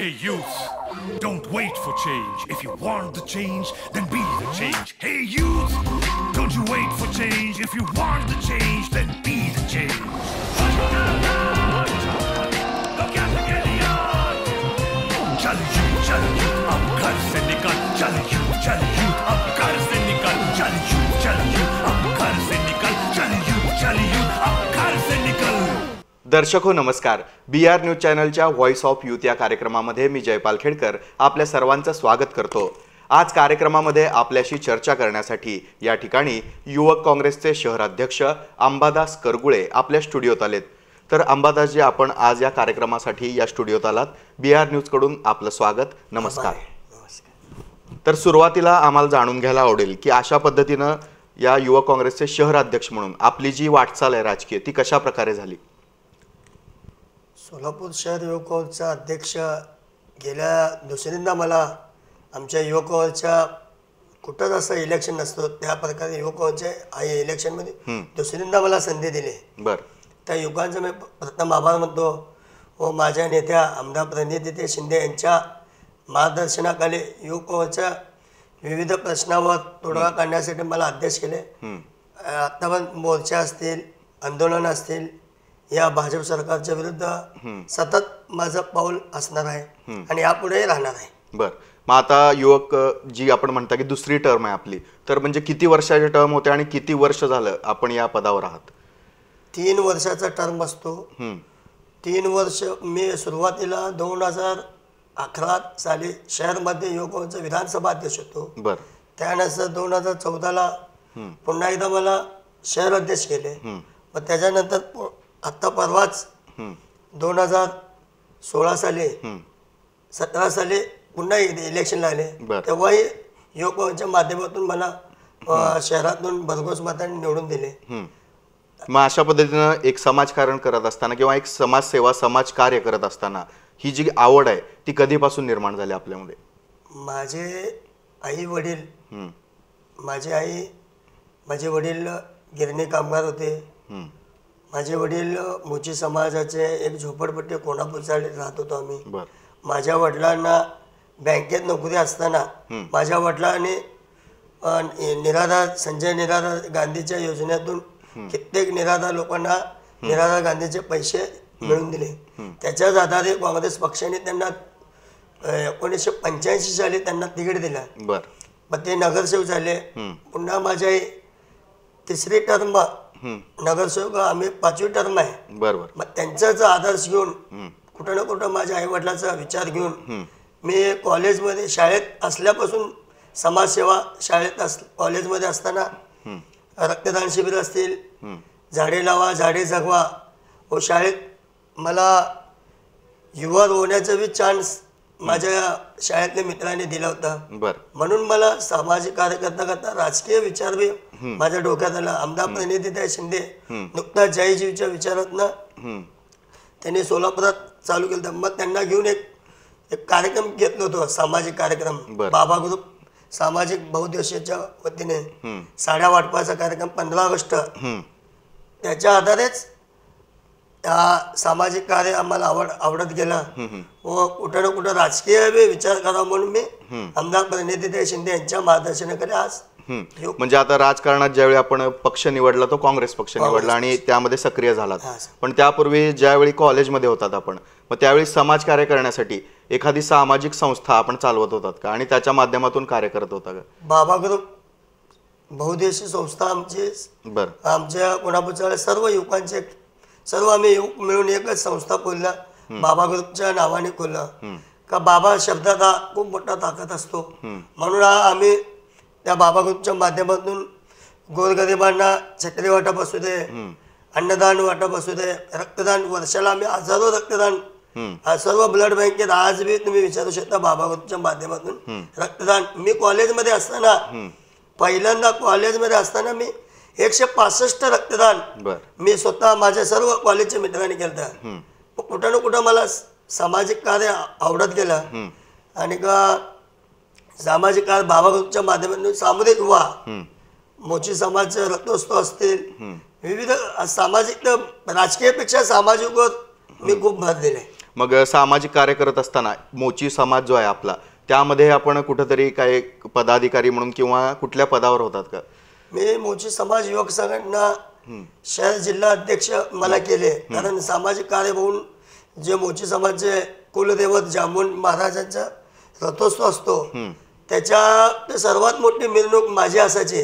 Hey youth, don't wait for change. If you want the change, then be the change. Hey youth, don't you wait for change. If you want the change, then be the change. चल youth, अब घर से निकल. चल youth, अब घर से निकल. चल youth, अब घर से निकल. चल youth, अब घर से निकल. दर्शक हो नमस्कार. BR न्यूज चॅनलच्या व्हॉइस ऑफ यूथ या कार्यक्रमामध्ये मी जयपाल खेडकर आपल्या सर्वांचं स्वागत करतो. आज कार्यक्रमामध्ये आपल्याशी चर्चा करण्यासाठी या ठिकाणी युवक काँग्रेसचे शहर अध्यक्ष अंबादास करगुळे आपल्या स्टुडिओत आलेत. तर अंबादासजी, आपण आज या कार्यक्रमासाठी या स्टुडिओत आलात. BR न्यूज कडून आपलं स्वागत. नमस्कार. तर सुरुवातीला आम्हाला जाणून घ्यायला आवडेल की अशा पद्धतीनं या युवक काँग्रेसचे शहर अध्यक्ष म्हणून आपली जी वाटचाल आहे राजकीय ती कशा प्रकारे झाली? सोलापूर शहर युवक काँग्रेसचा अध्यक्ष गेल्या दुसऱ्यांदा मला आमच्या युवक काँग्रेसच्या कुठंच असं इलेक्शन नसतो त्या प्रकारे युवक काँग्रेसच्या इलेक्शनमध्ये दुसऱ्यांदा मला संधी दिली. बरं. त्या युवकांचा मी प्रथम आभार मानतो व माझ्या नेत्या आमदार प्रणिती शिंदे यांच्या मार्गदर्शनाखाली युवक काँग्रेसच्या विविध प्रश्नावर तोडगा काढण्यासाठी मला अध्यक्ष केले. आता पण मोर्चा असतील, आंदोलन असतील, या भाजप सरकारच्या विरुद्ध सतत माझं पाऊल असणार आहे आणि यापुढे राहणार आहे. बर. मग आता युवक जी आपण म्हणता की दुसरी टर्म आहे आपली, तर म्हणजे किती वर्षाची टर्म होते आणि किती वर्ष झालं आपण या पदावर आहात? 3 वर्षाचा टर्म असतो. 3 वर्ष मी सुरुवातीला 2011 साली शहरमध्ये युवक काँग्रेसचा विधानसभा अध्यक्ष होतो. बर. त्यानंतर 2014ला पुन्हा एकदा मला शहर अध्यक्ष केले. मग त्याच्यानंतर आता परवाच 2016 साली 17 साली पुन्हा इलेक्शनला आले. तेव्हाही युवक काँग्रेसच्या माध्यमातून मला शहरातून भरघोस मतांनी निवडून दिले. मग अशा पद्धतीनं एक समाजकारण करत असताना किंवा एक समाजसेवा समाजकार्य करत असताना ही जी आवड आहे ती कधीपासून निर्माण झाली आपल्यामध्ये? माझे आई वडील माझे वडील गिरणी कामगार होते. माझे वडील मोची समाजाचे एक झोपडपट्टी कोल्हापूरच्या राहत होतो आम्ही. माझ्या वडिलांना बँकेत नोकरी असताना माझ्या वडिलांनी संजय निराधार गांधीच्या योजनेतून कित्येक निराधार लोकांना निराधार गांधीचे पैसे मिळवून दिले. त्याच्याच आधारे काँग्रेस पक्षाने त्यांना 1985 साली त्यांना तिकीट दिला. मग ते नगरसेवक झाले. पुन्हा माझ्या तिसरी टर्म नगरसेवक, आम्ही 5वी टर्म आहे. बरोबर. मग त्यांचाच आदर्श घेऊन कुठं ना कुठं माझ्या आई वडिलांचा विचार घेऊन मी कॉलेजमध्ये शाळेत असल्यापासून समाजसेवा कॉलेजमध्ये असताना रक्तदान शिबिर असतील, झाडे लावा झाडे जगवा व शाळेत मला युवा होण्याचा बी चान्स माझ्या शाळेतल्या मित्रांनी दिला होता. म्हणून मला सामाजिक कार्य करता करता राजकीय विचार बी माझ्या डोक्यात आला. आमदार प्रणिती शिंदे नुकताच जय जीवच्या विचारातनं त्यांनी सोलापुरात चालू केलं. मग त्यांना घेऊन एक कार्यक्रम घेतला होतो, सामाजिक कार्यक्रम. बाबा ग्रुप सामाजिक बहुउद्देशीयच्या वतीने साड्या वाटपाचा कार्यक्रम 15 ऑगस्ट. त्याच्या आधारेच त्या सामाजिक कार्य आम्हाला आवडत गेला व कुठं ना कुठं राजकीय विचार करा म्हणून मी आमदार प्रणिती शिंदे यांच्या मार्गदर्शनाखाली आज म्हणजे आता राजकारणात ज्यावेळी आपण पक्ष निवडला तो काँग्रेस पक्ष निवडला आणि त्यामध्ये सक्रिय झालात. पण त्यापूर्वी ज्यावेळी कॉलेजमध्ये होतात आपण, मग त्यावेळी समाजकार्य करण्यासाठी एखादी सामाजिक संस्था आपण चालवत होतात का आणि त्याच्या माध्यमातून कार्य करत होता का? बाबा ग्रुप बहुउद्देशीय संस्था आमची आमच्या कोल्हापूरच्या सर्व युवकांचे सर्व आम्ही युवक मिळून एकच संस्था खोलला, बाबा ग्रुपच्या नावाने खोलला. का बाबा शब्दात हा खूप मोठा ताकद असतो. म्हणून आम्ही त्या बाबा ग्रुपच्या माध्यमातून गोरगरिबांना छत्री वाटप असू दे, अन्नदान वाटप असू दे, रक्तदान, वर्षाला आम्ही हजारो रक्तदान सर्व ब्लड बँकेत आज बी तुम्ही विचारू शकता बाबा ग्रुपच्या माध्यमातून रक्तदान. मी कॉलेजमध्ये असताना पहिल्यांदा कॉलेजमध्ये असताना मी 165 रक्तदान मी स्वतः माझ्या सर्व कॉलेजच्या मित्रांनी केलं. कुठं ना कुठं मला सामाजिक कार्य आवडत गेलं आणि का सामाजिक कार्य बाबा ग्रुपच्या माध्यमातून सामुदायिक विवाह, मोची समाज रथोत्सव असतील, विविध सामाजिक राजकीयपेक्षा सामाजिक मी खूप भर दिले. मग सामाजिक कार्य करत असताना मोची समाज जो आहे आपला, त्यामध्ये आपण कुठंतरी काय पदाधिकारी म्हणून किंवा कुठल्या पदावर होतात का? मी मोची समाज युवक संघटना शहर जिल्हा अध्यक्ष मला केले, कारण सामाजिक कार्य म्हणून जे मोची समाजचे कुलदैवत जांभूण महाराजांचा रथोत्सव असतो त्याच्या सर्वात मोठी मिरवणूक माझी असायची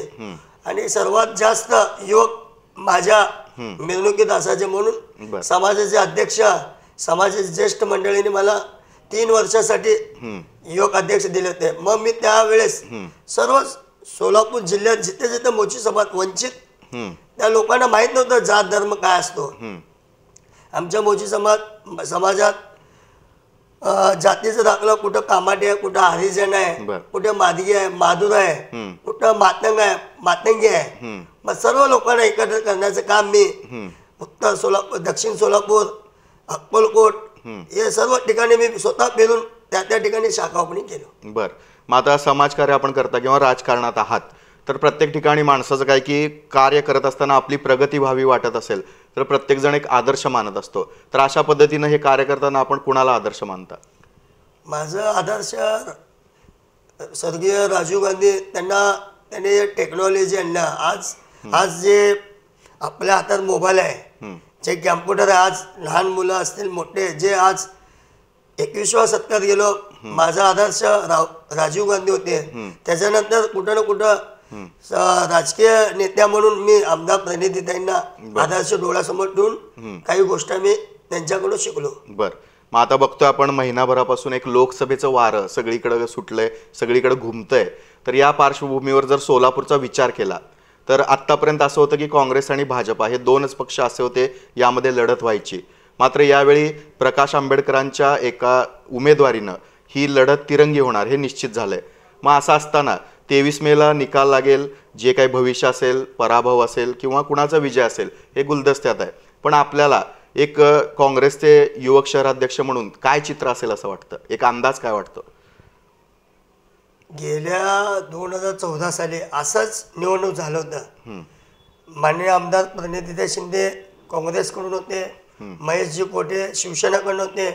आणि सर्वात जास्त युवक माझ्या मिरवणुकीत असायचे, म्हणून समाजाचे अध्यक्ष समाजाचे ज्येष्ठ मंडळीने मला 3 वर्षासाठी युवक अध्यक्ष दिले होते. मग मी त्यावेळेस सर्व सोलापूर जिल्ह्यात जिथे जिथे मोची समाज वंचित त्या लोकांना माहित नव्हतं जात धर्म काय असतो. आमच्या मोची समाजात जातीचा दाखला कुठं कामाटे आहे, कुठं हरिजन आहे, कुठे मादगी आहे, माधुर आहे, कुठं मातंग आहे, मातंगी आहे. मग सर्व लोकांना एकत्र करण्याचं काम मी उत्तर सोलापूर, दक्षिण सोलापूर, अक्कलकोट हे सर्व ठिकाणी मी स्वतः फिरून त्या ठिकाणी शाखा ओपनिंग केलं. बर, मग आता समाजकार्य आपण करता किंवा राजकारणात आहात, तर प्रत्येक ठिकाणी माणसाचं काय की कार्य करत असताना आपली प्रगती व्हावी वाटत असेल तर प्रत्येक जण एक आदर्श मानत असतो. तर अशा पद्धतीनं हे कार्य करताना आपण कुणाला आदर्श मानता? माझं आदर्श स्वर्गीय राजीव गांधी, त्याने टेक्नॉलॉजी आणल्या. आज जे आपल्या हातात मोबाईल आहे, जे कॅम्प्युटर आहे, आज लहान मुलं असतील मोठे जे आज 21व्या शतकात गेलो, माझा आदर्श राजीव गांधी होते. त्याच्यानंतर कुठं ना कुठं राजकीय नेत्या म्हणून मी आमदार प्रणितीताईंना आदर्श डोळ्यासमोर ठेवून काही गोष्टी मी त्यांच्याकडून शिकलो. बर, मग आता बघतोय आपण महिनाभरापासून एक लोकसभेचं वारं सगळीकडे सुटलंय, सगळीकडे घुमतंय. तर या पार्श्वभूमीवर जर सोलापूरचा विचार केला तर आत्तापर्यंत असं होतं की काँग्रेस आणि भाजपा हे 2च पक्ष असे होते, यामध्ये लढत व्हायची. मात्र यावेळी प्रकाश आंबेडकरांच्या एका उमेदवारीनं ही लढत तिरंगी होणार हे निश्चित झालंय. मग असं असताना 23 मेला निकाल लागेल, जे काही भविष्य असेल, पराभव असेल किंवा कुणाचा विजय असेल हे गुलदस्त्यात आहे. पण आपल्याला एक काँग्रेसचे युवक शहराध्यक्ष म्हणून काय चित्र असेल असं वाटतं? एक अंदाज काय वाटतो? गेल्या 2014 साली असंच निवडणूक झालं होतं. माननीय आमदार प्रणितीताई शिंदे काँग्रेसकडून होते, महेशजी कोटे शिवसेनेकडून होते,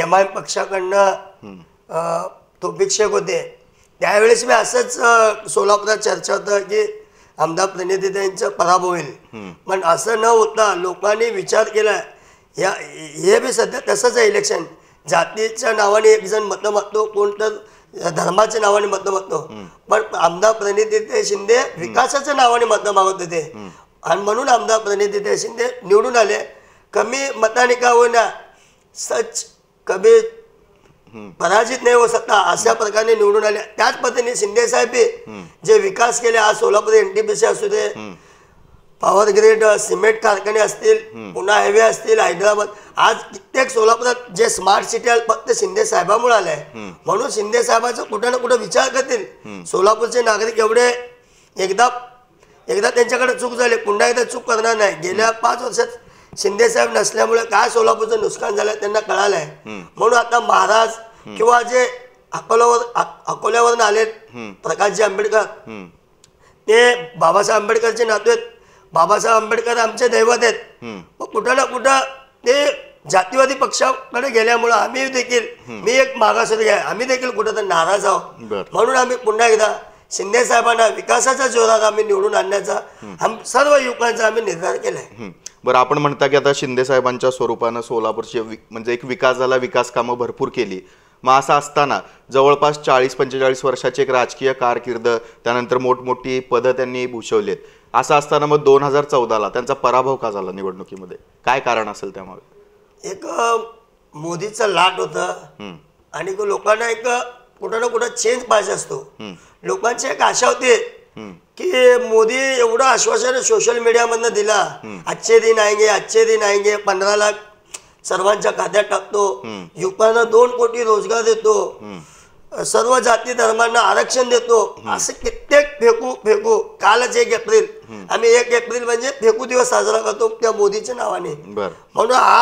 MIM पक्षाकडनं तौफिक शेख होते. त्यावेळेस मी असंच सोलापुरात चर्चा होतं की आमदार प्रणितीताईंचा पराभव होईल. पण असं न होता लोकांनी विचार केला, हे बी सध्या तसंच आहे. इलेक्शन जातीच्या नावाने एक जण मतं मागतो, कोण तर धर्माच्या नावाने मतं मागतो, पण आमदार प्रणितीताई शिंदे विकासाच्या नावाने मतं मागत होते. आणि म्हणून आमदार प्रणितीताई शिंदे निवडून आले. कमी मताने का होईना, सच कभी पराजित नाही हो सकता अशा प्रकारे निवडून आले. त्याच पद्धतीने शिंदे साहेब जे विकास केले, आज सोलापूर NTPC असू दे, पॉवर ग्रीड, सिमेंट कारखाने असतील, पुणे हायवे असतील, हैदराबाद, आज कित्येक सोलापुरात जे स्मार्ट सिटी आहे फक्त शिंदे साहेबांमुळे आलंय. म्हणून शिंदे साहेबांचा कुठं ना कुठं विचार करतील. सोलापूरचे नागरिक एवढे एकदा त्यांच्याकडे चूक झाली, पुन्हा एकदा चूक करणार नाही. गेल्या 5 वर्षात शिंदे साहेब नसल्यामुळे काय सोलापूरचं नुकसान झालं त्यांना कळालंय. म्हणून आता महाराज किंवा जे अकोल्यावरून आले प्रकाशजी आंबेडकर, ते बाबासाहेब आंबेडकरचे नातू आहेत. बाबासाहेब आंबेडकर आमचे दैवत आहेत. मग कुठं ना कुठं ते जातीवादी पक्षाकडे गेल्यामुळं आम्ही देखील, मी एक मागासवर्गीय आहे, आम्ही देखील कुठं तर नाराज आहोत. म्हणून आम्ही पुन्हा एकदा शिंदे साहेबांना विकासाच्या जोरात आम्ही निवडून आणण्याचा सर्व युवकांचा आम्ही निर्धार केलाय. बरं, आपण म्हणता की आता शिंदे साहेबांच्या स्वरूपानं सोलापूरची म्हणजे एक विकास झाला, विकास कामं भरपूर केली. मग असं असताना जवळपास 40-45 वर्षाची एक राजकीय कारकीर्द, त्यानंतर मोठमोठी पदं त्यांनी भूषवलीत. असं असताना मग 2014ला त्यांचा पराभव का झाला निवडणुकीमध्ये? काय कारण असेल त्यामागे? एक मोदीचं लाट होतं आणि लोकांना एक कुठं ना कुठं चेंज पाहिजे असतो. लोकांची एक आशा होती की मोदी एवढं आश्वासन सोशल मीडियामधनं दिला, अच्छे दिन आएंगे, अच्छे दिन आएंगे, 15 लाख सर्वांच्या खात्यात टाकतो, युवकांना 2 कोटी रोजगार देतो, सर्व जाती धर्मांना आरक्षण देतो, असं कित्येक फेकू. कालच 1 एप्रिल आम्ही 1 एप्रिल म्हणजे फेकू दिवस साजरा करतो त्या मोदीच्या नावाने. म्हणून हा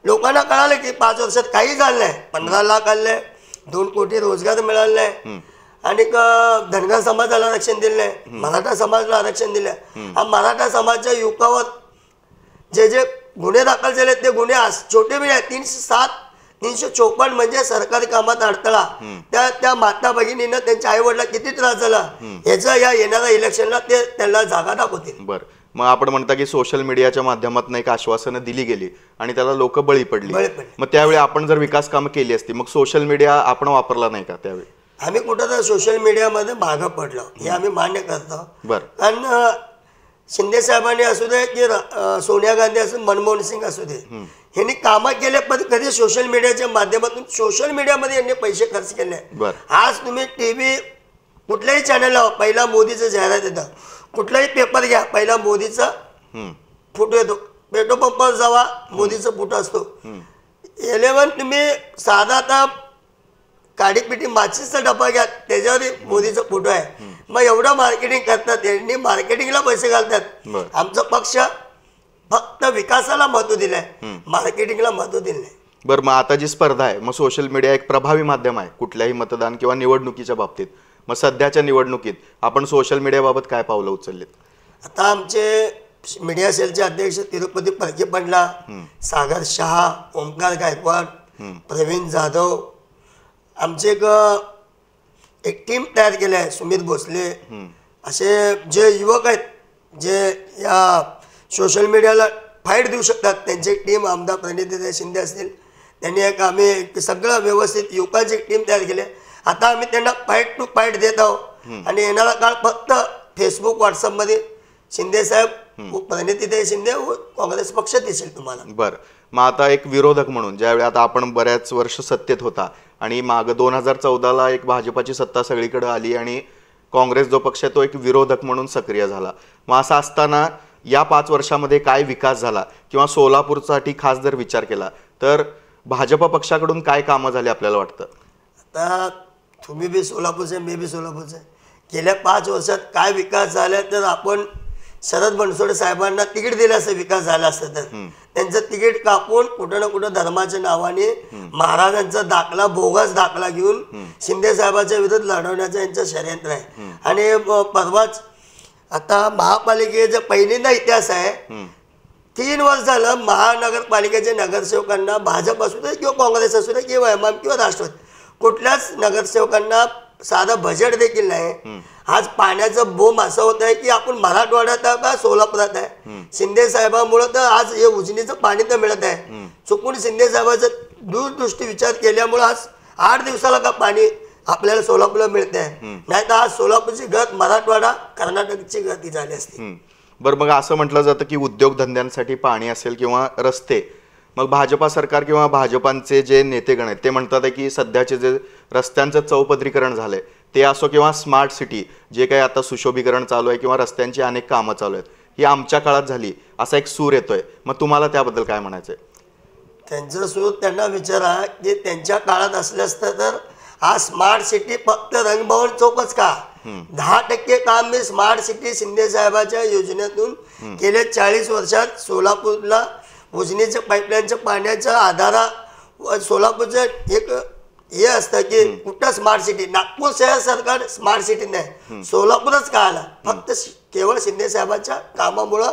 लोकांना कळालं की 5 वर्षात काही झालं नाही. 15 लाख आले, 2 कोटी रोजगार मिळाले नाही, आणि धनगर समाजाला आरक्षण दिलं नाही, मराठा समाजाला आरक्षण दिलं. हा मराठा समाजाच्या युवकावर जे गुन्हे दाखल झाले ते गुन्हे छोटे बी नाही, 307 354 म्हणजे सरकारी कामात अडथळा. त्या माता भगिनींना त्यांच्या आई वडिला किती त्रास झाला याचा या येणाऱ्या इलेक्शनला ते त्यांना जागा दाखवतील. बरं, मग आपण म्हणता की सोशल मीडियाच्या माध्यमातून एक आश्वासनं दिली गेली आणि त्याला लोक बळी पडली. मग त्यावेळी आपण जर विकास कामं केली असती मग सोशल मीडिया आपण वापरला नाही का त्यावेळी? आम्ही कुठं तर सोशल मीडियामध्ये मागं पडलो हे आम्ही मान्य करतो. बरं, कारण शिंदे साहेबांनी असू दे की सोनिया गांधी असू मनमोहन सिंग असू दे यांनी कामं केले पण कधी सोशल मीडियाच्या माध्यमातून सोशल मीडियामध्ये यांनी पैसे खर्च केले. आज तुम्ही टीव्ही कुठल्याही चॅनलला पहिला मोदीचं जाहिरात येतं, कुठलाही पेपर घ्या पहिला मोदीचा फोटो येतो, पेट्रोल पंपावर जावा मोदीचा फोटो असतो. 11 तुम्ही साधा आता काडीपिटी माचीचा डबा घ्या त्याच्यावर मोदीचा फोटो आहे. मग एवढं मार्केटिंग करतात त्यांनी, मार्केटिंगला पैसे घालतात. आमचा पक्ष फक्त विकासाला महत्व दिलंय, मार्केटिंगला महत्व दिलं नाही. बरं, मग आता जी स्पर्धा आहे मग सोशल मीडिया एक प्रभावी माध्यम आहे कुठल्याही मतदान किंवा निवडणुकीच्या बाबतीत. मग सध्याच्या निवडणुकीत आपण सोशल मीडियाबाबत काय पावलं उचललीत? आता आमचे मीडिया सेलचे अध्यक्ष तिरुपती परके पंडला, सागर शहा, ओमकार गायकवाड, प्रवीण जाधव, आमचे एक टीम तयार केली आहे. सुमित भोसले असे जे युवक आहेत जे या सोशल मीडियाला फाईट देऊ शकतात त्यांची टीम, आमदार प्रणिती शिंदे असतील त्यांनी आम्ही सगळं व्यवस्थित युवकांची एक टीम तयार केली. आता आम्ही त्यांना फाईट टू फाईट देत आहोत आणि येणारा काळ फक्त फेसबुक व्हॉट्सअपमध्ये शिंदे साहेब प्रणिती शिंदे काँग्रेस पक्ष दिसेल तुम्हाला. बरं, मग आता एक विरोधक म्हणून ज्यावेळी आता आपण बऱ्याच वर्ष सत्तेत होता आणि माग 2014ला एक भाजपाची सत्ता सगळीकडे आली आणि काँग्रेस जो पक्ष आहे तो एक विरोधक म्हणून सक्रिय झाला. मग असं असताना या 5 वर्षामध्ये काय विकास झाला किंवा सोलापूरसाठी खास जर विचार केला तर भाजप पक्षाकडून काय कामं झाली आपल्याला वाटतं? आता तुम्ही बी सोलापूरचे मी बी सोलापूरचे, गेल्या 5 वर्षात काय विकास झाला तर आपण शरद बनसोडे साहेबांना तिकीट दिलं असं विकास झाला असतं तर त्यांचं तिकीट कापून कुठं ना कुठं धर्माच्या नावाने महाराजांचा दाखला बोगस दाखला घेऊन शिंदे साहेबांच्या विरुद्ध लढवण्याचं यांचं षडयंत्र आहे. आणि परवाच आता महापालिकेचा पहिल्यांदा इतिहास आहे 3 वर्ष झालं महानगरपालिकेच्या नगरसेवकांना भाजप असू दे किंवा काँग्रेस असू दे किंवा एमआयएम किंवा राष्ट्रवादी कुठल्याच नगरसेवकांना साधं बजेट देखील नाही. आज पाण्याचं बोंब असं होत आहे की आपण मराठवाड्यात आहे का सोलापुरात आहे. शिंदे साहेबांमुळे तर आज हे उजनीचं पाणी तर मिळत आहे. चुकून शिंदे साहेबांचा दूरदृष्टी विचार केल्यामुळे आज 8 दिवसाला का पाणी आपल्याला सोलापूरला मिळत आहे, नाही तर आज सोलापूरची गत मराठवाडा कर्नाटकची गती झाली असते. बरं, मग असं म्हटलं जातं की उद्योगधंद्यांसाठी पाणी असेल किंवा रस्ते, मग भाजपा सरकार किंवा भाजपांचे जे नेतेगण आहेत ते म्हणतात की सध्याचे जे रस्त्यांचं चौपदरीकरण झालंय ते असो किंवा स्मार्ट सिटी जे काही आता सुशोभीकरण चालू आहे किंवा रस्त्यांची अनेक कामं चालू आहेत ही आमच्या काळात झाली असा एक सूर येतोय. मग तुम्हाला त्याबद्दल काय म्हणायचंय? त्यांचं सूर त्यांना विचारा की त्यांच्या काळात असलं असतं तर आज स्मार्ट सिटी फक्त रंगभवन चौकच का 10% काम मी स्मार्ट सिटी शिंदे साहेबांच्या योजनेतून गेल्या 40 वर्षात सोलापूरला उजनीच्या पाईपलाईनच्या पाण्याच्या आधारा सोलापूरचं एक हे असतं की कुठं स्मार्ट सिटी, नागपूर शहर सरकार स्मार्ट सिटी नाही, सोलापूरच का आला फक्त केवळ शिंदे साहेबांच्या कामामुळं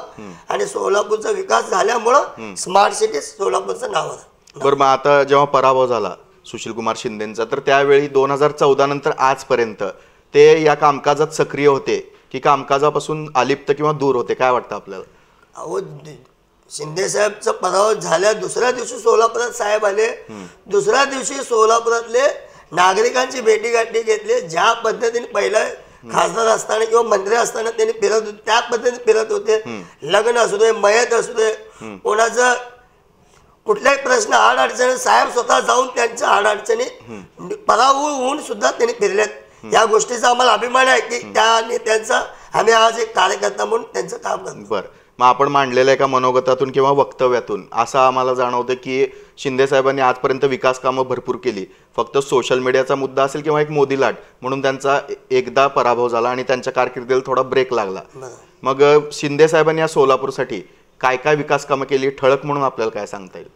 आणि सोलापूरचा विकास झाल्यामुळं स्मार्ट सिटी सोलापूरचं नाव आलं. बरं, मग आता जेव्हा पराभव झाला सुशीलकुमार शिंदेंचा तर त्यावेळी 2014 नंतर आजपर्यंत ते या कामकाजात सक्रिय होते की कामकाजापासून अलिप्त किंवा दूर होते, काय वाटतं आपल्याला? अहो, शिंदे साहेबचा पराभव झाल्या दुसऱ्या दिवशी सोलापुरात साहेब आले, दुसऱ्या दिवशी सोलापुरातले नागरिकांची भेटीगाठी घेतली. ज्या पद्धतीने पहिला खासदार असताना किंवा मंत्री असताना त्यांनी फिरत होते त्या पद्धतीने फिरत होते. लग्न असू दे, मयत असू दे, कोणाचं कुठल्याही प्रश्न अडचणी साहेब स्वतः जाऊन त्यांच्या अडचणी पराभव होऊन सुद्धा त्यांनी फिरल्यात. या गोष्टीचा आम्हाला अभिमान आहे की त्या नेत्यांचा आम्ही आज एक कार्यकर्ता म्हणून त्यांचं काम करतो. बरं, मग आपण मांडलेल्या एका मनोगतातून किंवा वक्तव्यातून असं आम्हाला जाणवतं की शिंदे साहेबांनी आजपर्यंत विकास कामं भरपूर केली, फक्त सोशल मीडियाचा मुद्दा असेल किंवा एक मोदी लाट म्हणून त्यांचा एकदा पराभव झाला आणि त्यांच्या कारकिर्दीला थोडा ब्रेक लागला. मग शिंदे साहेबांनी या सोलापूरसाठी काय काय विकास कामं केली ठळक म्हणून आपल्याला काय सांगता येईल?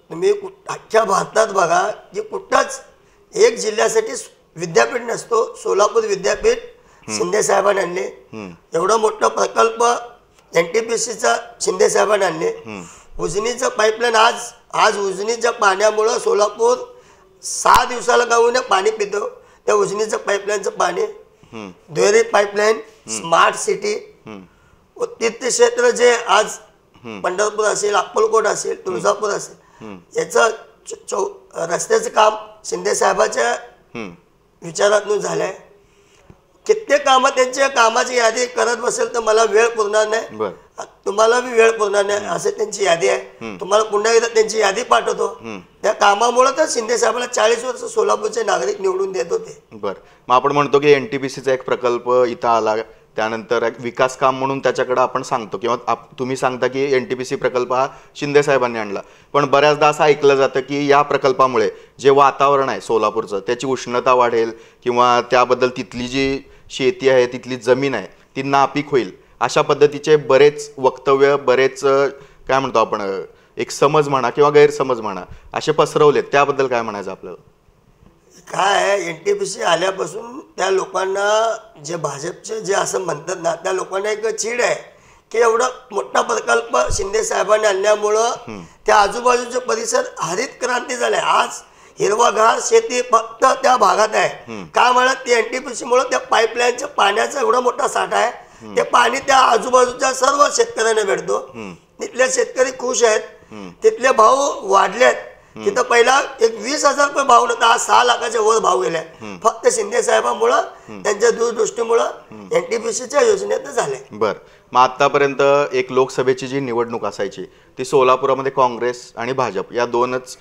तुम्ही अख्ख्या भारतात बघा की कुठंच एक जिल्ह्यासाठी विद्यापीठ नसतो. सोलापूर विद्यापीठ शिंदे साहेबांनी आणले. एवढा मोठा प्रकल्प NTPCचा शिंदे साहेबांनी आणले. उजनीचं पाईपलाईन आज उजनीच्या पाण्यामुळं सोलापूर 6 दिवसाला का होईना पाणी पितो. त्या उजनीचं पाईपलाईनचं पाणी, दुहेरी पाईपलाईन, स्मार्ट सिटी, तीर्थक्षेत्र जे आज पंढरपूर असेल, अक्कलकोट असेल, तुळजापूर असेल, याचं रस्त्याचं काम शिंदे साहेबाच्या विचारातून झालंय. कित्येक कामं त्यांच्या कामाची यादी करत बसेल तर मला वेळ पुरणार नाही, तुम्हाला बी वेळ पुरणार नाही. असं त्यांची यादी आहे. तुम्हाला पुन्हा एकदा त्यांची यादी पाठवतो. त्या कामामुळे तर शिंदे साहेबांना 40 वर्ष सोलापूरचे नागरिक निवडून देत होते. बरं, मग आपण म्हणतो की NTPCचा एक प्रकल्प इथं आला, त्यानंतर एक विकास काम म्हणून त्याच्याकडे आपण सांगतो किंवा तुम्ही सांगता की NTPC प्रकल्प हा शिंदे साहेबांनी आणला. पण बऱ्याचदा असं ऐकलं जातं की या प्रकल्पामुळे जे वातावरण आहे सोलापूरचं त्याची उष्णता वाढेल किंवा त्याबद्दल तिथली जी शेती आहे, तिथली जमीन आहे ती नापीक होईल, अशा पद्धतीचे बरेच वक्तव्य, बरेच काय म्हणतो आपण एक समज म्हणा किंवा गैरसमज म्हणा असे पसरवलेत. त्याबद्दल काय म्हणायचं आपल्याला? काय NTPC आल्यापासून त्या लोकांना, जे भाजपचे जे असं म्हणतात ना, त्या लोकांना एक चीड आहे की एवढा मोठा प्रकल्प शिंदे साहेबांनी आणल्यामुळं त्या आजूबाजूचे परिसर हरित क्रांती झाले. आज हिरवागार शेती फक्त त्या भागात आहे. काय म्हणत ते NTPC मुळे त्या पाईपलाईनच्या पाण्याचा एवढा मोठा साठा आहे. ते पाणी त्या आजूबाजूच्या सर्व शेतकऱ्यांना भेटतो. तिथले शेतकरी खुश आहेत. तिथले भाव वाढलेत. तिथं पहिला एक 20,000 रुपये भाव नव्हता, आज 6 लाखाच्या वर भाव गेले. फक्त शिंदे साहेबांमुळं, त्यांच्या दूरदृष्टीमुळं NTPCच्या योजनेत झाले. बरं, मग आतापर्यंत एक लोकसभेची जी निवडणूक असायची ती सोलापुरामध्ये काँग्रेस आणि भाजप या दोनच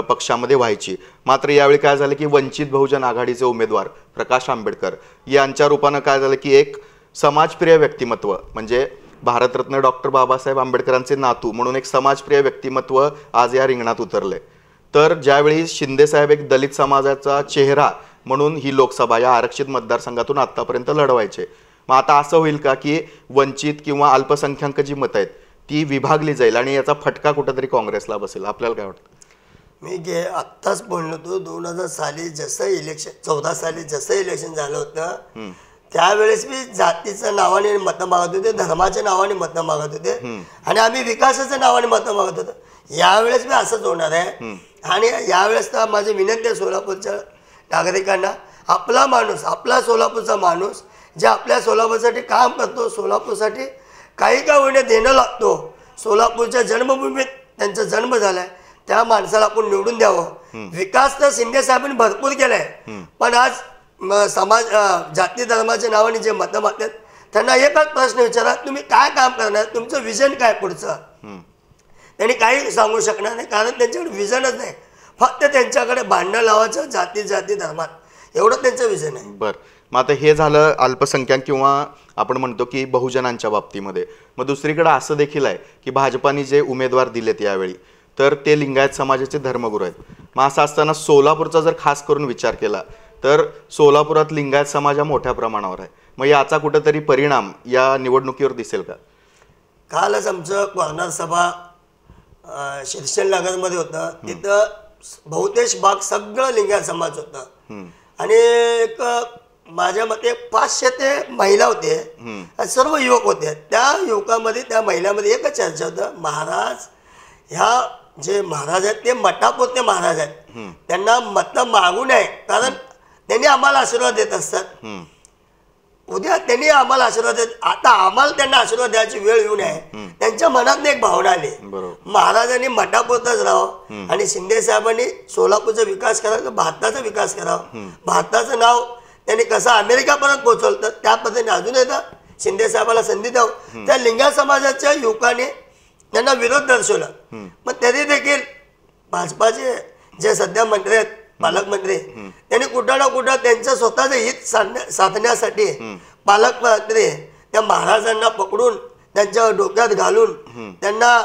पक्षामध्ये व्हायची. मात्र यावेळी काय झालं की वंचित बहुजन आघाडीचे उमेदवार प्रकाश आंबेडकर यांच्या रूपानं काय झालं की एक समाजप्रिय व्यक्तिमत्व म्हणजे भारतरत्न डॉक्टर बाबासाहेब आंबेडकरांचे नातू म्हणून एक समाजप्रिय व्यक्तिमत्व आज या रिंगणात उतरले. तर ज्यावेळी शिंदे साहेब एक दलित समाजाचा चेहरा म्हणून ही लोकसभा या आरक्षित मतदारसंघातून आतापर्यंत लढवायचे, मग आता असं होईल का की वंचित किंवा अल्पसंख्याक जी मतं आहेत ती विभागली जाईल आणि याचा फटका कुठेतरी काँग्रेसला बसेल? आपल्याला काय वाटतं? मी आत्ताच बोललो होतो, 2000 साली जसं इलेक्शन, 14 साली जसं इलेक्शन झालं होतं त्यावेळेस मी जातीच्या नावाने मतं मागत होते, धर्माच्या नावाने मतं मागत होते आणि आम्ही विकासाच्या नावाने मतं मागत होतो. यावेळेस मी असंच होणार आहे. आणि यावेळेस तर माझी विनंती आहे सोलापूरच्या नागरिकांना, आपला माणूस, आपला सोलापूरचा माणूस जे आपल्या सोलापूरसाठी काम करतो, सोलापूरसाठी काही का होईना देणं लागतो, सोलापूरच्या जन्मभूमीत त्यांचा जन्म झालाय, त्या माणसाला आपण निवडून द्यावं. विकास तर शिंदे साहेबांनी भरपूर केलाय, पण आज समाज जाती धर्माच्या नावाने जे मतं मागतात त्यांना एकच प्रश्न विचारा, तुम्ही काय काम करणार, तुमचं विजन काय पुढचं? त्यांनी काही सांगू शकणार नाही, कारण त्यांच्याकडे विजनच नाही. फक्त त्यांच्याकडे भांडण लावायचं जाती धर्मात, एवढं त्यांचं विजन आहे. बरं, मग आता हे झालं अल्पसंख्याक किंवा आपण म्हणतो की बहुजनांच्या बाबतीमध्ये. मग दुसरीकडे असं देखील आहे की भाजपाने जे उमेदवार दिलेत यावेळी तर ते लिंगायत समाजाचे धर्मगुरू आहेत. मग असं असताना सोलापूरचा जर खास करून विचार केला तर सोलापुरात लिंगायत समाज मोठ्या प्रमाणावर आहे. मग याचा कुठेतरी परिणाम या निवडणुकीवर दिसेल का? कालच आमचं कॉर्नर सभा शिरशेन नगरमध्ये होतं. तिथं बहुतेक भाग सगळं लिंगायत समाज होता आणि एक माझ्या मते 500 ते महिला होते, सर्व युवक होते. त्या युवकामध्ये, त्या महिलांमध्ये एकच चर्चा होतं, महाराज ह्या जे महाराज आहेत ते मठापुरते महाराज आहेत, त्यांना मतं मागू नये, कारण त्यांनी आम्हाला आशीर्वाद देत असतात. उद्या त्यांनी आम्हाला आशीर्वाद देत, आता आम्हाला त्यांना आशीर्वाद द्यायची वेळ येऊ नये. त्यांच्या मनात एक भावना आली, महाराजांनी मठापुरताच राहावं आणि शिंदे साहेबांनी सोलापूरचा विकास करावा, भारताचा विकास करावा. भारताचं नाव त्यांनी कसं अमेरिकापर्यंत पोहोचवलं, तर त्या पद्धतीने अजून एकदा शिंदे साहेबाला संधी द्यावं. त्या लिंगायत समाजाच्या युवकाने त्यांना विरोध दर्शवला, पण तरी देखील भाजपाचे जे सध्या मंत्री आहेत, पालकमंत्री, त्यांनी कुठं ना कुठं त्यांचं स्वतःचं हित साधण्यासाठी पालकमंत्री त्या महाराजांना पकडून त्यांच्या डोक्यात घालून त्यांना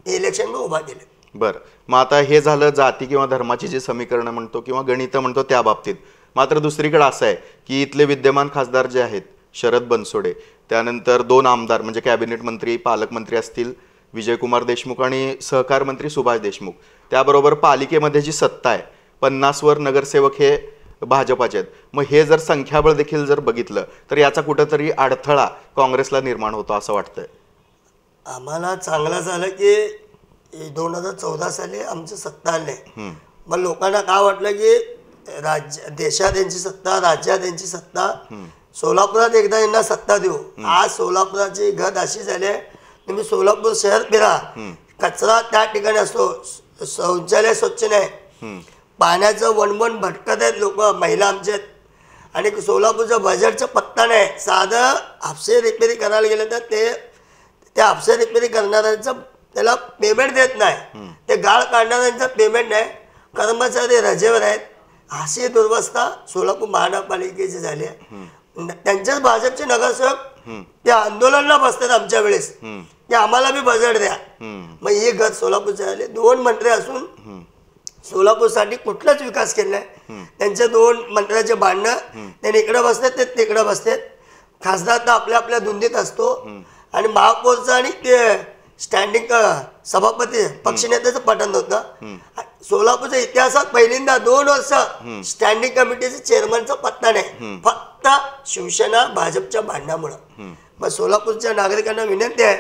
इलेक्शन उभा केले. बरं, मग आता हे झालं जाती किंवा धर्माची जी समीकरणं म्हणतो किंवा गणित म्हणतो त्या बाबतीत. मात्र दुसरीकडे असं आहे की इथले विद्यमान खासदार जे आहेत शरद बनसोडे, त्यानंतर 2 आमदार म्हणजे कॅबिनेट मंत्री, पालकमंत्री असतील विजयकुमार देशमुख आणि सहकार मंत्री सुभाष देशमुख, त्याबरोबर पालिकेमध्ये जी सत्ता आहे 50वर नगरसेवक हे भाजपाचे आहेत. मग हे जर संख्याबळ देखील जर बघितलं तर याचा कुठंतरी अडथळा काँग्रेसला निर्माण होतो असं वाटतंय. आम्हाला चांगलं झालं की 2014 साली आमची सत्ता आली. मग लोकांना काय वाटलं की देशात यांची सत्ता, राज्यात यांची सत्ता, सोलापुरात एकदा यांना सत्ता देऊ. आज सोलापुराची गत अशी झाली आहे, तुम्ही सोलापूर शहर फिरा, कचरा त्या ठिकाणी असतो, शौचालय स्वच्छ नाही, पाण्याचं वणवण भटकत आहेत लोक, महिला आमच्या, आणि सोलापूरच्या बजेटचा पत्ता नाही. साधं हापसे रिपेरी करायला गेलं तर त्या हापसे रिपेरी करणाऱ्यांचं त्याला पेमेंट देत नाही, ते गाळ काढणाऱ्यांचं पेमेंट नाही, कर्मचारी रजेवर आहेत. अशी दुर्वस्था सोलापूर महानगरपालिकेची झाली आहे. त्यांच्याच भाजपचे नगरसेवक त्या आंदोलनाला बसतात आमच्या वेळेस की आम्हाला बी बजेट द्या. मग ही गत सोलापूरचे झाले. 2 मंत्री असून सोलापूरसाठी कुठलाच विकास केला नाही. त्यांच्या 2 मंत्र्याचे भांडणं, त्यांनी इकडे बसतात ते तिकडे बसतात. खासदार तर आपल्या आपल्या धुंदीत असतो, आणि महापौरचं आणि ते स्टँडिंग सभापती पक्षनेत्याचं पठण होतं. सोलापूरच्या इतिहासात पहिल्यांदा 2 वर्ष स्टँडिंग कमिटीचे चेअरमनचा पत्ता नाही, फक्त शिवसेना भाजपच्या भांडणामुळं. मग सोलापूरच्या नागरिकांना विनंती आहे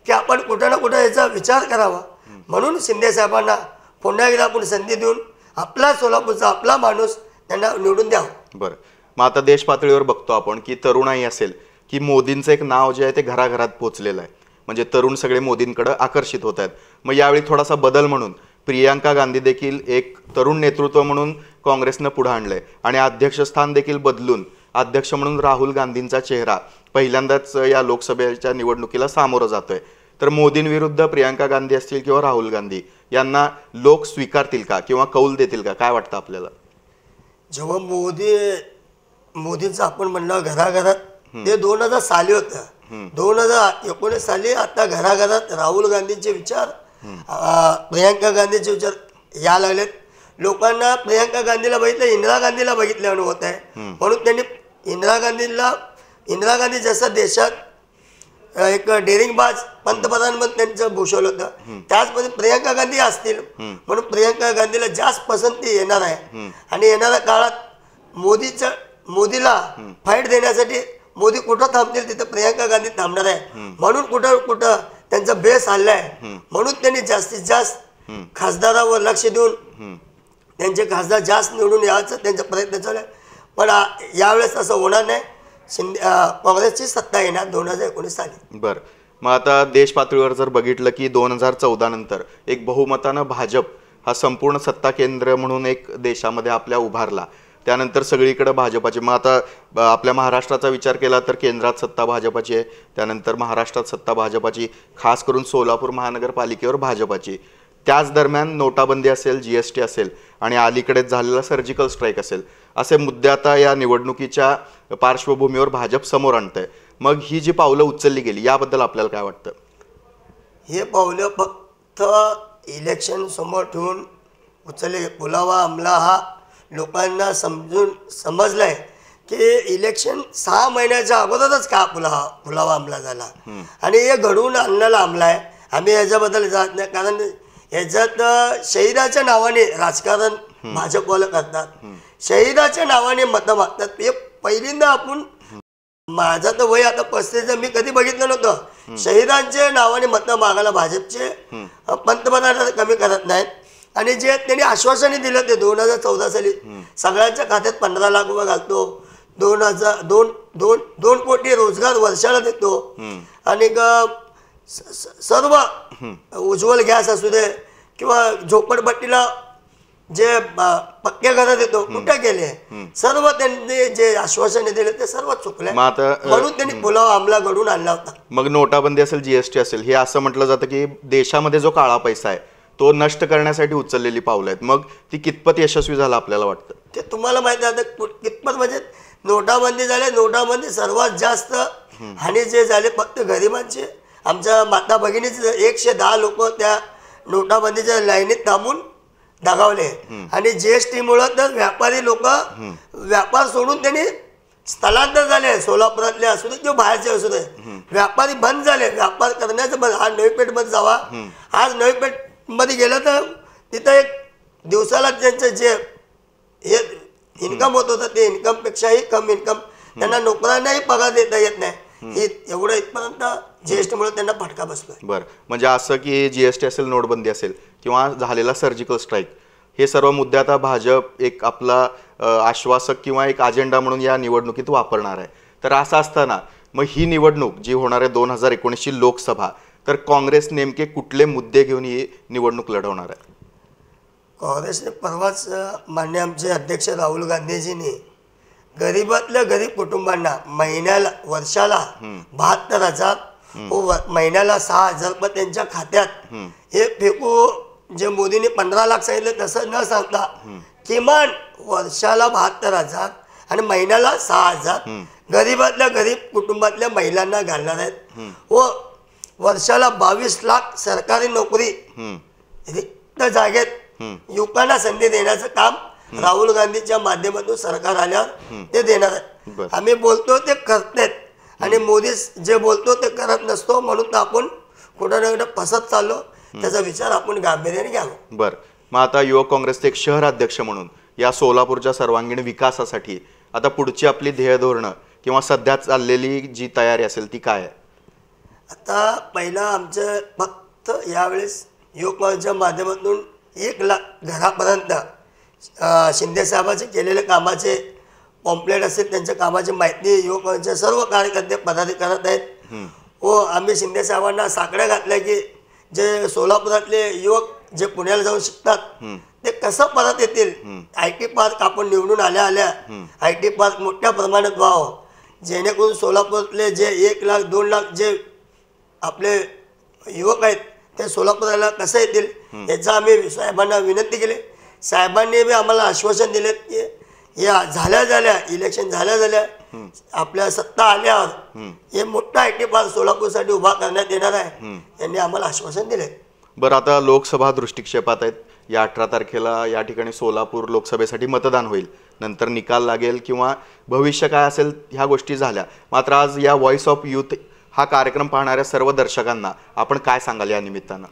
की आपण कुठं ना कुठं याचा विचार करावा. म्हणून शिंदे साहेबांना पुन्हा एकदा आपण संधी देऊन आपला सोलापूरचा आपला माणूस त्यांना निवडून द्यावं. बरं, मग आता देश पातळीवर बघतो आपण की तरुणाई असेल की मोदींचं एक नाव जे आहे ते घराघरात पोचलेलं आहे, म्हणजे तरुण सगळे मोदींकडे आकर्षित होत आहेत. मग यावेळी थोडासा बदल म्हणून प्रियांका गांधी देखील एक तरुण नेतृत्व म्हणून काँग्रेसनं पुढे आणलंय, आणि अध्यक्षस्थान देखील बदलून अध्यक्ष म्हणून राहुल गांधींचा चेहरा पहिल्यांदाच या लोकसभेच्या निवडणुकीला सामोरं जातोय. तर मोदींविरुद्ध प्रियांका गांधी असतील किंवा राहुल गांधी यांना लोक स्वीकारतील का किंवा कौल देतील का, काय वाटतं आपल्याला? जेव्हा मोदींचं आपण म्हणलं घराघरात, ते 2000 साली होतं. 2019 साली आता घराघरात राहुल गांधींचे विचार, प्रियांका गांधीचे विचार या लागलेत. लोकांना प्रियांका गांधीला बघितलं, इंदिरा गांधीला बघितलं होत आहे. म्हणून त्यांनी इंदिरा गांधी जसं देशात एक डेअरिंगबाज पंतप्रधान म्हणून त्यांचं भूषवलं होतं, त्याचमध्ये प्रियांका गांधी असतील. म्हणून प्रियांका गांधीला जास्त पसंती येणार आहे. आणि येणाऱ्या काळात मोदीला फाईट देण्यासाठी मोदी कुठं थांबतील तिथं प्रियांका गांधी थांबणार आहे. म्हणून कुठं त्यांचा बेस हल्लाय. म्हणून त्यांनी जास्तीत जास्त खासदारावर लक्ष देऊन त्यांचे खासदार जास्त निवडून यायचं त्यांचा प्रयत्न चालू आहे. पण यावेळेस असं होणार नाही. काँग्रेसची सत्ता येणार 2019 साली. बरं, मग आता देश पातळीवर जर बघितलं की 2014 नंतर एक बहुमतानं भाजप हा संपूर्ण सत्ता केंद्र म्हणून एक देशामध्ये आपल्या उभारला. त्यानंतर सगळीकडे भाजपाची, मग आता आपल्या महाराष्ट्राचा विचार केला तर केंद्रात सत्ता भाजपाची आहे, त्यानंतर महाराष्ट्रात सत्ता भाजपाची, खास करून सोलापूर महानगरपालिकेवर भाजपाची. त्याच दरम्यान नोटाबंदी असेल, GST असेल, आणि अलीकडेच झालेला सर्जिकल स्ट्राईक असेल, असे मुद्दे आता या निवडणुकीच्या पार्श्वभूमीवर भाजप समोर आणतंय. मग ही जी पावलं उचलली गेली याबद्दल आपल्याला काय वाटतं? हे पावलं फक्त इलेक्शन समोर ठेवून उचलले. पुलावा हमला हा लोकांना समजलाय की इलेक्शन 6 महिन्याच्या अगोदरच का पुलावा हमला झाला, आणि हे घडवून आणलेला हमला आहे. आम्ही याच्याबद्दल जात नाही, कारण याच्यात शहीदाच्या नावाने राजकारण भाजपवाले करतात, शहीदाच्या नावाने मतं मागतात. हे पहिल्यांदा आपण, माझं तर वय आता 35, मी कधी बघितलं नव्हतं. शहीदांच्या नावाने मतं मागायला भाजपचे पंतप्रधान कमी करत नाहीत. आणि जे त्यांनी आश्वासने दिलं ते 2014 साली सगळ्यांच्या खात्यात 15 लाख रुपये घालतो, 2 कोटी रोजगार वर्षाला देतो, आणि सर्व उज्ज्वल गॅस असू दे किंवा झोपडपट्टीला जे पक्के घरं देतो, कुठे गेले? सर्व त्यांनी जे आश्वासने दिले ते सर्व चुकले. म्हणून त्यांनी पुलावा हमला घडून आणला होता. मग नोटाबंदी असेल, GST असेल, हे असं म्हटलं जातं की देशामध्ये जो काळा पैसा आहे तो नष्ट करण्यासाठी उचललेली पावलं आहेत. मग ती कितपत यशस्वी झाला आपल्याला वाटतं? ते तुम्हाला माहिती आहे कितपत, म्हणजे नोटाबंदी झाले, नोटाबंदी सर्वात जास्त हानी जे झाले फक्त गरिबांचे. आमच्या माता भगिनीचे 110 लोक त्या नोटाबंदीच्या लाईनीत थांबून दगावले. आणि GST मुळे तर व्यापारी लोक व्यापार सोडून त्यांनी स्थलांतर झाले. सोलापुरातले असू दे किंवा बाहेरचे असू दे, व्यापारी बंद झाले. व्यापार करण्याचं बंद. आज नवी पेठ मध्ये जावा, आज नवी पेठ मध्ये गेलं तर तिथं एक दिवसाला त्यांचं जे हे इन्कम होत होतं ते इन्कमपेक्षाही कम इन्कम, त्यांना नोकरांनाही पगार देता येत नाही. हे एवढं इथपर्यंत GST मुळे त्यांना फटका बसतोय. बरं, म्हणजे असं की GST असेल, नोटबंदी असेल किंवा झालेला सर्जिकल स्ट्राईक, हे सर्व मुद्दे आता भाजप एक आपला आश्वासक किंवा एक अजेंडा म्हणून या निवडणुकीत वापरणार आहे. तर असं असताना मग ही निवडणूक जी होणार आहे 2019ची लोकसभा, तर काँग्रेस नेमके कुठले मुद्दे घेऊन ही निवडणूक लढवणार आहे? काँग्रेसने परवाच मान्य आमचे अध्यक्ष राहुल गांधीजींनी गरीबातल्या गरीब कुटुंबांना महिन्याला वर्षाला 72,000 व महिन्याला 6,000 रुपये त्यांच्या खात्यात हे फेकू, जे मोदींनी 15 लाख सांगितलं तसं न सांगता किमान वर्षाला 72,000 आणि महिन्याला 6,000 गरीबातल्या गरीब कुटुंबातल्या महिलांना घालणार आहेत व वर्षाला 22 लाख सरकारी नोकरी रिक्त जागेत युवकांना संधी देण्याचं काम राहुल गांधीच्या माध्यमातून सरकार आल्यावर ते देणार आहे. आम्ही बोलतो ते करतात आणि मोदी जे बोलतो ते करत नसतो, म्हणून तर आपण कुठं ना कुठं फसत चाललो. त्याचा विचार आपण गांभीर्याने घ्यावा. बरं, मग आता युवक काँग्रेसचे एक शहर अध्यक्ष म्हणून या सोलापूरच्या सर्वांगीण विकासासाठी आता पुढची आपली ध्येय धोरणं किंवा सध्या चाललेली जी तयारी असेल ती काय आहे? आता पहिला आमचं फक्त यावेळेस युवक काँग्रेसच्या माध्यमातून 1 लाख घरापर्यंत शिंदे साहेबांचे केलेले कामाचे पॉम्पलेट असेल, त्यांच्या कामाची माहिती युवक काँग्रेसचे सर्व कार्यकर्ते पदाधिकारी करत आहेत व आम्ही शिंदे साहेबांना साकड्या घातल्या की जे सोलापुरातले युवक जे पुण्याला जाऊन शिकतात ते कसं परत येतील. IT पार्क आपण निवडून आल्या IT पार्क मोठ्या प्रमाणात व्हावं, जेणेकरून सोलापूरातले जे 1 लाख 2 लाख जे आपले युवक आहेत ते सोलापुराला कसं येतील याचा आम्ही साहेबांना विनंती केली. साहेबांनी बी आम्हाला आश्वासन दिलेत की या झाल्या इलेक्शन झाल्या आपल्या सत्ता आल्यावर हे मोठा IT पार्क सोलापूरसाठी उभा करण्यात येणार आहे, यांनी आम्हाला आश्वासन दिले. बरं, आता लोकसभा दृष्टिक्षेपात आहेत. या 18 तारखेला या ठिकाणी सोलापूर लोकसभेसाठी मतदान होईल, नंतर निकाल लागेल किंवा भविष्य काय असेल ह्या गोष्टी झाल्या. मात्र आज या व्हॉइस ऑफ यूथ हा कार्यक्रम पाहणाऱ्या सर्व दर्शकांना आपण काय सांगाल या निमित्तानं?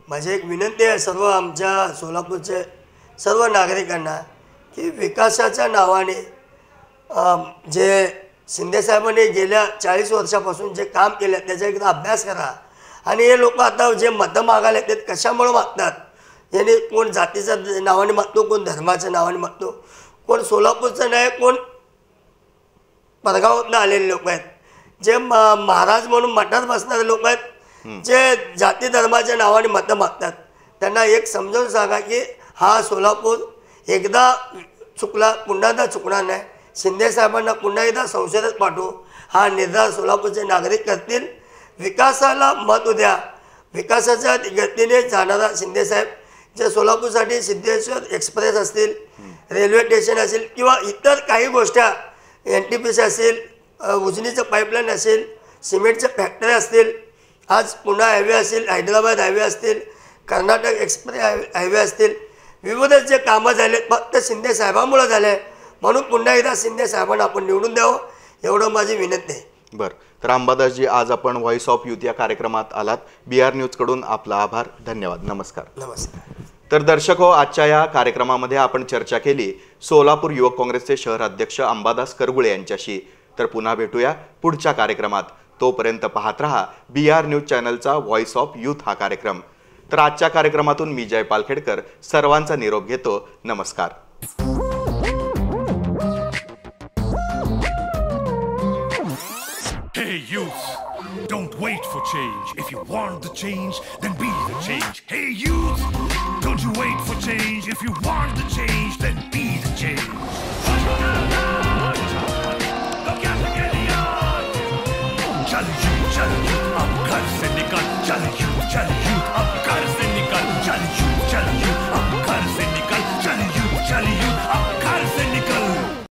माझी एक विनंती आहे सर्व आमच्या सोलापूरचे सर्व नागरिकांना की विकासाच्या नावाने जे शिंदेसाहेबांनी गेल्या 40 वर्षापासून जे काम केलं त्याचा एकदा अभ्यास करा. आणि हे लोक आता जे मतं मागायला येतात कशामुळे मागतात? याने कोण जातीच्या नावाने मागतो, कोण धर्माच्या नावाने मागतो, कोण सोलापूरचं नाही, कोण परगावातून आलेले लोक आहेत, जे महाराज म्हणून मठात बसणारे लोक आहेत, जे जाती धर्माच्या नावाने मतं मागतात. त्यांना एक समजावून सांगा की हा सोलापूर एकदा चुकला, पुन्हा एकदा चुकणार नाही. शिंदे साहेबांना पुन्हा एकदा संसदेत पाठवू, हा निर्धार सोलापूरचे नागरिक करतील. विकासाला महत्त्व द्या. विकासाच्या गतीने जाणारा शिंदेसाहेब जे सोलापूरसाठी सिद्धेश्वर एक्सप्रेस असतील, रेल्वे स्टेशन असेल किंवा इतर काही गोष्टी NTPC असेल, उजनीचं पाईपलाईन असेल, सिमेंटच्या फॅक्टरी असतील, आज पुणे हायवे असेल, हैदराबाद हायवे असतील, कर्नाटक एक्सप्रेस हायवे असतील, विविध जे कामं झाले फक्त शिंदे साहेबांमुळे झाले. म्हणून पुन्हा एकदा शिंदे साहेबांना आपण निवडून द्यावं एवढं माझी विनंती आहे. बरं, तर अंबादासजी आज आपण व्हॉइस ऑफ यूथ या कार्यक्रमात आलात. BR न्यूजकडून आपला आभार, धन्यवाद, नमस्कार. नमस्कार. तर दर्शक हो, आजच्या या कार्यक्रमामध्ये आपण चर्चा केली सोलापूर युवक काँग्रेसचे शहर अध्यक्ष अंबादास करगुळे यांच्याशी. तर पुन्हा भेटूया पुढच्या कार्यक्रमात. तोपर्यंत पाहत रहा BR न्यूज चॅनलचा व्हॉइस ऑफ यूथ हा कार्यक्रम. तर आजच्या कार्यक्रमातून मी जयपाल खेडकर सर्वांचा निरोप घेतो. नमस्कार. Hey youth, don't wait for change. If you want the change, then be the change. Hey youth, don't you wait for change. If you want the change, then be the change. Look at the Gideon. Challenge you.